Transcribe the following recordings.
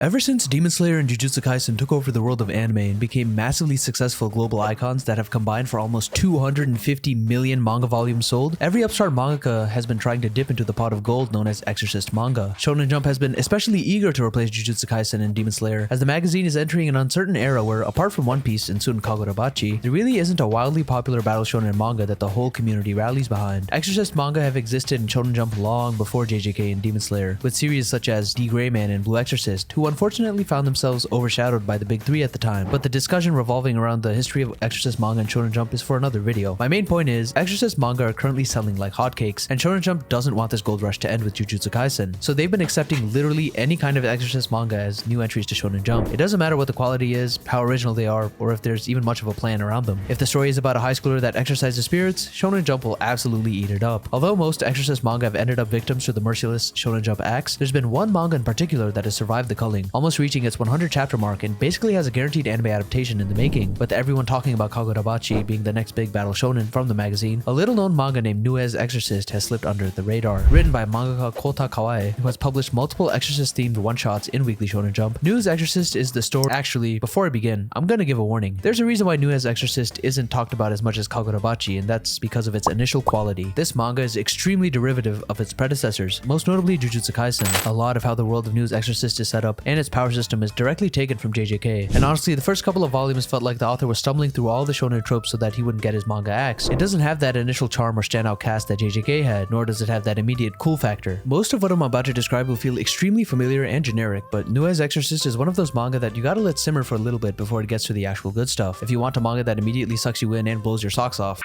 Ever since Demon Slayer and Jujutsu Kaisen took over the world of anime and became massively successful global icons that have combined for almost 250 million manga volumes sold, every upstart mangaka has been trying to dip into the pot of gold known as Exorcist manga. Shonen Jump has been especially eager to replace Jujutsu Kaisen and Demon Slayer, as the magazine is entering an uncertain era where, apart from One Piece and soon Kagurabachi, there really isn't a wildly popular battle shonen manga that the whole community rallies behind. Exorcist manga have existed in Shonen Jump long before JJK and Demon Slayer, with series such as D. Gray Man and Blue Exorcist, who unfortunately found themselves overshadowed by the big three at the time, but the discussion revolving around the history of Exorcist manga and Shonen Jump is for another video. My main point is, Exorcist manga are currently selling like hotcakes, and Shonen Jump doesn't want this gold rush to end with Jujutsu Kaisen, so they've been accepting literally any kind of Exorcist manga as new entries to Shonen Jump. It doesn't matter what the quality is, how original they are, or if there's even much of a plan around them. If the story is about a high schooler that exorcises spirits, Shonen Jump will absolutely eat it up. Although most Exorcist manga have ended up victims to the merciless Shonen Jump axe, there's been one manga in particular that has survived the culling, almost reaching its 100 chapter mark and basically has a guaranteed anime adaptation in the making, with everyone talking about Kagurabachi being the next big battle shonen from the magazine. A little known manga named Nue Exorcist has slipped under the radar. Written by mangaka Kota Kawai, who has published multiple Exorcist themed one-shots in Weekly Shonen Jump. Nue Exorcist is the story. Actually, before I begin, I'm gonna give a warning. There's a reason why Nue Exorcist isn't talked about as much as Kagurabachi, and that's because of its initial quality. This manga is extremely derivative of its predecessors, most notably Jujutsu Kaisen. A lot of how the world of Nue Exorcist is set up and its power system is directly taken from JJK, and honestly the first couple of volumes felt like the author was stumbling through all the shonen tropes so that he wouldn't get his manga axed. It doesn't have that initial charm or standout cast that JJK had, nor does it have that immediate cool factor. Most of what I'm about to describe will feel extremely familiar and generic, but Nue Exorcist is one of those manga that you gotta let simmer for a little bit before it gets to the actual good stuff. If you want a manga that immediately sucks you in and blows your socks off,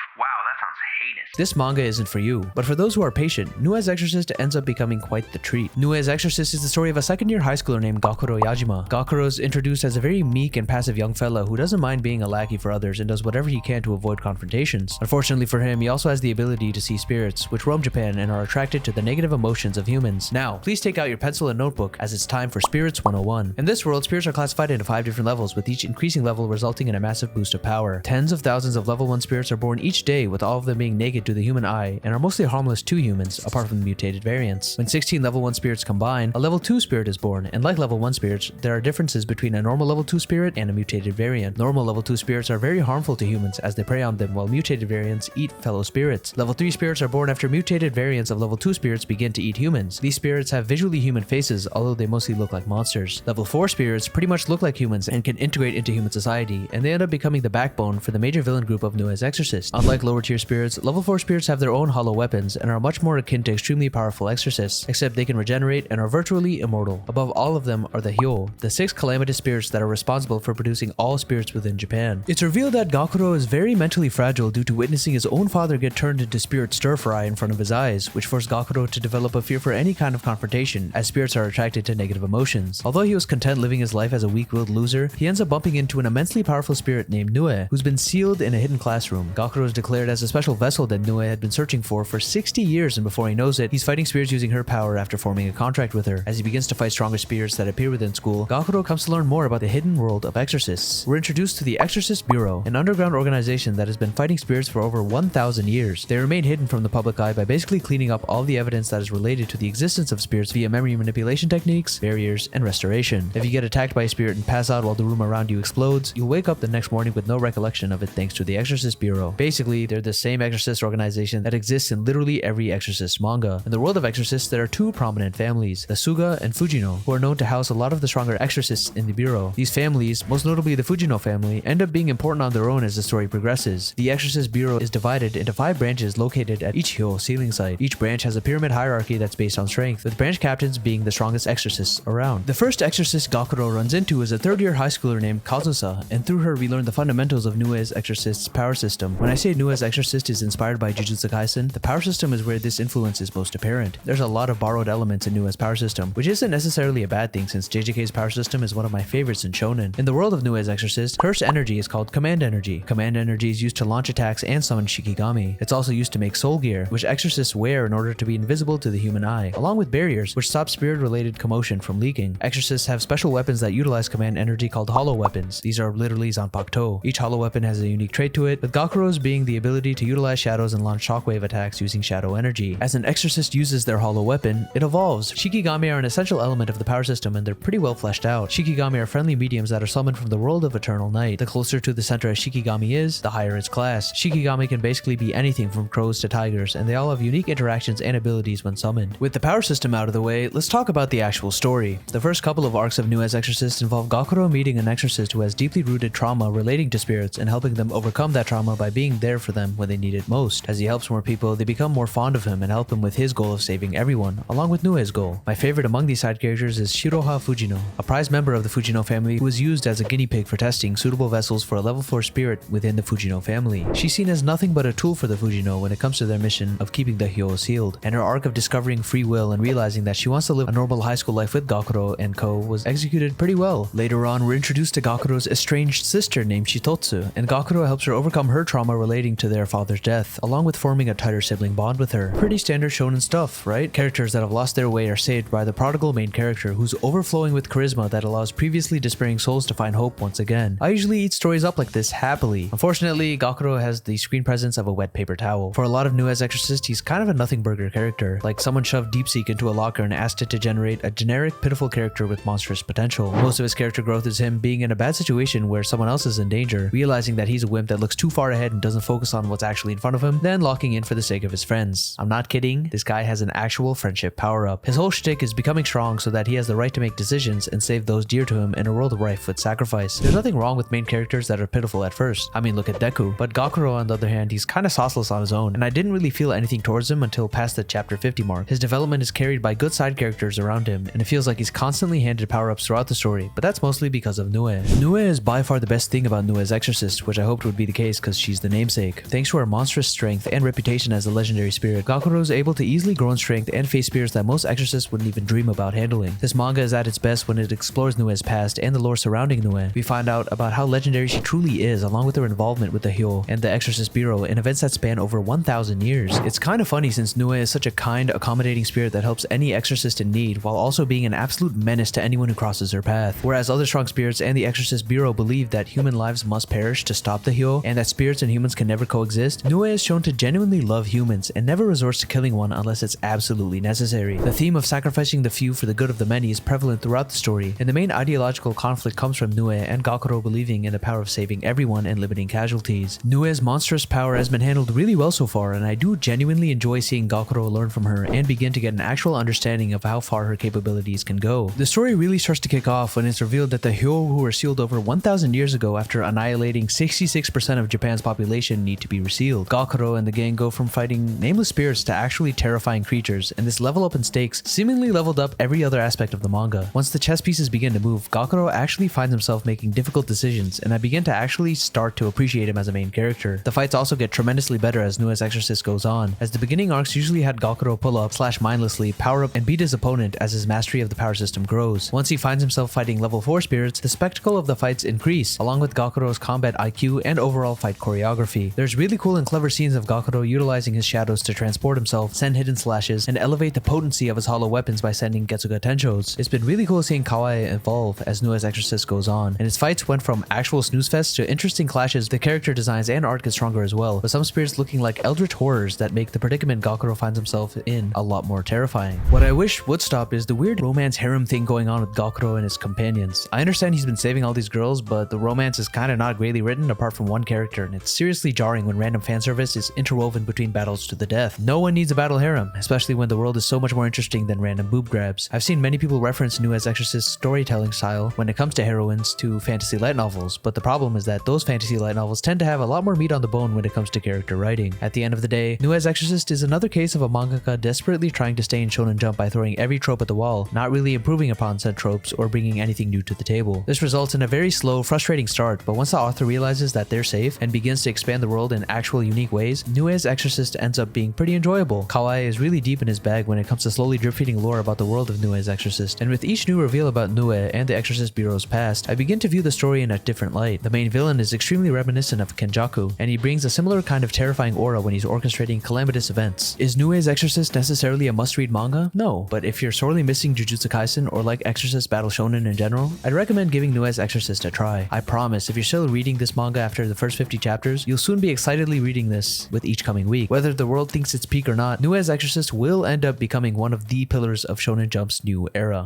this manga isn't for you, but for those who are patient, Nue Exorcist ends up becoming quite the treat. Nue Exorcist is the story of a second-year high schooler named Gakuro Yajima. Gakuro is introduced as a very meek and passive young fella who doesn't mind being a lackey for others and does whatever he can to avoid confrontations. Unfortunately for him, he also has the ability to see spirits, which roam Japan and are attracted to the negative emotions of humans. Now, please take out your pencil and notebook, as it's time for Spirits 101. In this world, spirits are classified into 5 different levels, with each increasing level resulting in a massive boost of power. Tens of thousands of level 1 spirits are born each day, with all of them being naked to the human eye, and are mostly harmless to humans, apart from the mutated variants. When 16 level 1 spirits combine, a level 2 spirit is born, and like level 1 spirits, there are differences between a normal level 2 spirit and a mutated variant. Normal level 2 spirits are very harmful to humans as they prey on them, while mutated variants eat fellow spirits. Level 3 spirits are born after mutated variants of level 2 spirits begin to eat humans. These spirits have visually human faces, although they mostly look like monsters. Level 4 spirits pretty much look like humans and can integrate into human society, and they end up becoming the backbone for the major villain group of Nue Exorcist. Unlike lower tier spirits, level 4 spirits have their own hollow weapons and are much more akin to extremely powerful exorcists, except they can regenerate and are virtually immortal. Above all of them are the Hyo, the 6 calamitous spirits that are responsible for producing all spirits within Japan. It's revealed that Gakuro is very mentally fragile due to witnessing his own father get turned into spirit stir-fry in front of his eyes, which forced Gakuro to develop a fear for any kind of confrontation, as spirits are attracted to negative emotions. Although he was content living his life as a weak-willed loser, he ends up bumping into an immensely powerful spirit named Nue, who's been sealed in a hidden classroom. Gakuro is declared as a special vessel that Nue had been searching for 60 years, and before he knows it, he's fighting spirits using her power after forming a contract with her. As he begins to fight stronger spirits that appear within school, Gakuro comes to learn more about the hidden world of exorcists. We're introduced to the Exorcist Bureau, an underground organization that has been fighting spirits for over 1,000 years. They remain hidden from the public eye by basically cleaning up all the evidence that is related to the existence of spirits via memory manipulation techniques, barriers, and restoration. If you get attacked by a spirit and pass out while the room around you explodes, you'll wake up the next morning with no recollection of it thanks to the Exorcist Bureau. Basically, they're the same exorcist organization that exists in literally every exorcist manga. In the world of exorcists, there are 2 prominent families, the Suga and Fujino, who are known to house a lot of the stronger exorcists in the bureau. These families, most notably the Fujino family, end up being important on their own as the story progresses. The Exorcist Bureau is divided into 5 branches located at each Hyo sealing site. Each branch has a pyramid hierarchy that's based on strength, with branch captains being the strongest exorcists around. The first exorcist Gakuro runs into is a 3rd-year high schooler named Kazusa, and through her we learn the fundamentals of Nue Exorcist's power system. When I say Nue Exorcist is inspired by Jujutsu Kaisen, the power system is where this influence is most apparent. There's a lot of borrowed elements in Nue's power system, which isn't necessarily a bad thing since JJK's power system is one of my favorites in shonen. In the world of Nue's Exorcist, cursed energy is called command energy. Command energy is used to launch attacks and summon shikigami. It's also used to make soul gear, which exorcists wear in order to be invisible to the human eye, along with barriers, which stop spirit-related commotion from leaking. Exorcists have special weapons that utilize command energy called hollow weapons. These are literally zanpakuto. Each hollow weapon has a unique trait to it, with Gakuro's being the ability to utilize shadows shadows and launch shockwave attacks using shadow energy. As an exorcist uses their hollow weapon, it evolves. Shikigami are an essential element of the power system and they're pretty well fleshed out. Shikigami are friendly mediums that are summoned from the world of eternal night. The closer to the center a Shikigami is, the higher its class. Shikigami can basically be anything from crows to tigers, and they all have unique interactions and abilities when summoned. With the power system out of the way, let's talk about the actual story. The first couple of arcs of Nue Exorcist involve Gakuro meeting an exorcist who has deeply rooted trauma relating to spirits and helping them overcome that trauma by being there for them when they need it most. As he helps more people, they become more fond of him and help him with his goal of saving everyone, along with Nue's goal. My favorite among these side characters is Shiroha Fujino, a prized member of the Fujino family who is used as a guinea pig for testing suitable vessels for a level 4 spirit within the Fujino family. She's seen as nothing but a tool for the Fujino when it comes to their mission of keeping the Hyo sealed, and her arc of discovering free will and realizing that she wants to live a normal high school life with Gakuro and Co was executed pretty well. Later on, we're introduced to Gakuro's estranged sister named Shitotsu, and Gakuro helps her overcome her trauma relating to their father's death, along with forming a tighter sibling bond with her. Pretty standard shonen stuff, right? Characters that have lost their way are saved by the prodigal main character who's overflowing with charisma that allows previously despairing souls to find hope once again. I usually eat stories up like this happily. Unfortunately, Gakuro has the screen presence of a wet paper towel. For a lot of Nue's Exorcist, he's kind of a nothing burger character, like someone shoved DeepSeek into a locker and asked it to generate a generic, pitiful character with monstrous potential. Most of his character growth is him being in a bad situation where someone else is in danger, realizing that he's a wimp that looks too far ahead and doesn't focus on what's actually in front of him, then locking in for the sake of his friends. I'm not kidding, this guy has an actual friendship power-up. His whole shtick is becoming strong so that he has the right to make decisions and save those dear to him in a world rife with sacrifice. There's nothing wrong with main characters that are pitiful at first. I mean, look at Deku. But Gakuro, on the other hand, he's kinda sauceless on his own, and I didn't really feel anything towards him until past the chapter 50 mark. His development is carried by good side characters around him, and it feels like he's constantly handed power-ups throughout the story, but that's mostly because of Nue. Nue is by far the best thing about Nue's Exorcist, which I hoped would be the case because she's the namesake. Thanks to her monstrous strength and reputation as a legendary spirit, Gakuro is able to easily grow in strength and face spirits that most exorcists wouldn't even dream about handling. This manga is at its best when it explores Nue's past and the lore surrounding Nue. We find out about how legendary she truly is, along with her involvement with the Hyo and the Exorcist Bureau in events that span over 1,000 years. It's kind of funny since Nue is such a kind, accommodating spirit that helps any exorcist in need while also being an absolute menace to anyone who crosses her path. Whereas other strong spirits and the Exorcist Bureau believe that human lives must perish to stop the Hyo and that spirits and humans can never coexist, Nue is shown to genuinely love humans and never resorts to killing one unless it's absolutely necessary. The theme of sacrificing the few for the good of the many is prevalent throughout the story, and the main ideological conflict comes from Nue and Gakuro believing in the power of saving everyone and limiting casualties. Nue's monstrous power has been handled really well so far, and I do genuinely enjoy seeing Gakuro learn from her and begin to get an actual understanding of how far her capabilities can go. The story really starts to kick off when it's revealed that the Hyo who were sealed over 1,000 years ago after annihilating 66% of Japan's population need to be resealed. Gakuro and the gang go from fighting nameless spirits to actually terrifying creatures, and this level up in stakes seemingly leveled up every other aspect of the manga. Once the chess pieces begin to move, Gakuro actually finds himself making difficult decisions, and I begin to actually start to appreciate him as a main character. The fights also get tremendously better as Nue's Exorcist goes on, as the beginning arcs usually had Gakuro pull up, slash mindlessly, power up, and beat his opponent as his mastery of the power system grows. Once he finds himself fighting level 4 spirits, the spectacle of the fights increase, along with Gakuro's combat IQ and overall fight choreography. There's really cool and clever scenes of Gakuro utilizing his shadows to transport himself, send hidden slashes, and elevate the potency of his hollow weapons by sending Getsuga Tenchos. It's been really cool seeing Kawaii evolve as Nue's Exorcist goes on, and his fights went from actual snooze fests to interesting clashes. The character designs and art get stronger as well, with some spirits looking like eldritch horrors that make the predicament Gakuro finds himself in a lot more terrifying. What I wish would stop is the weird romance harem thing going on with Gakuro and his companions. I understand he's been saving all these girls, but the romance is kinda not greatly written apart from one character, and it's seriously jarring when random fan service is interwoven between battles to the death. No one needs a battle harem, especially when the world is so much more interesting than random boob grabs. I've seen many people reference Nue's Exorcist's storytelling style when it comes to heroines to fantasy light novels, but the problem is that those fantasy light novels tend to have a lot more meat on the bone when it comes to character writing. At the end of the day, Nue's Exorcist is another case of a mangaka desperately trying to stay in Shonen Jump by throwing every trope at the wall, not really improving upon said tropes or bringing anything new to the table. This results in a very slow, frustrating start, but once the author realizes that they're safe and begins to expand the world in actual unique ways, Nue's Exorcist ends up being pretty enjoyable. Kawaii is really deep in his bag when it comes to slowly drip-feeding lore about the world of Nue's Exorcist, and with each new reveal about Nue and the Exorcist Bureau's past, I begin to view the story in a different light. The main villain is extremely reminiscent of Kenjaku, and he brings a similar kind of terrifying aura when he's orchestrating calamitous events. Is Nue's Exorcist necessarily a must-read manga? No, but if you're sorely missing Jujutsu Kaisen or like Exorcist Battle Shonen in general, I'd recommend giving Nue's Exorcist a try. I promise, if you're still reading this manga after the first 50 chapters, you'll soon be excitedly reading this pace with each coming week. Whether the world thinks it's peak or not, Nue Exorcist will end up becoming one of the pillars of Shonen Jump's new era.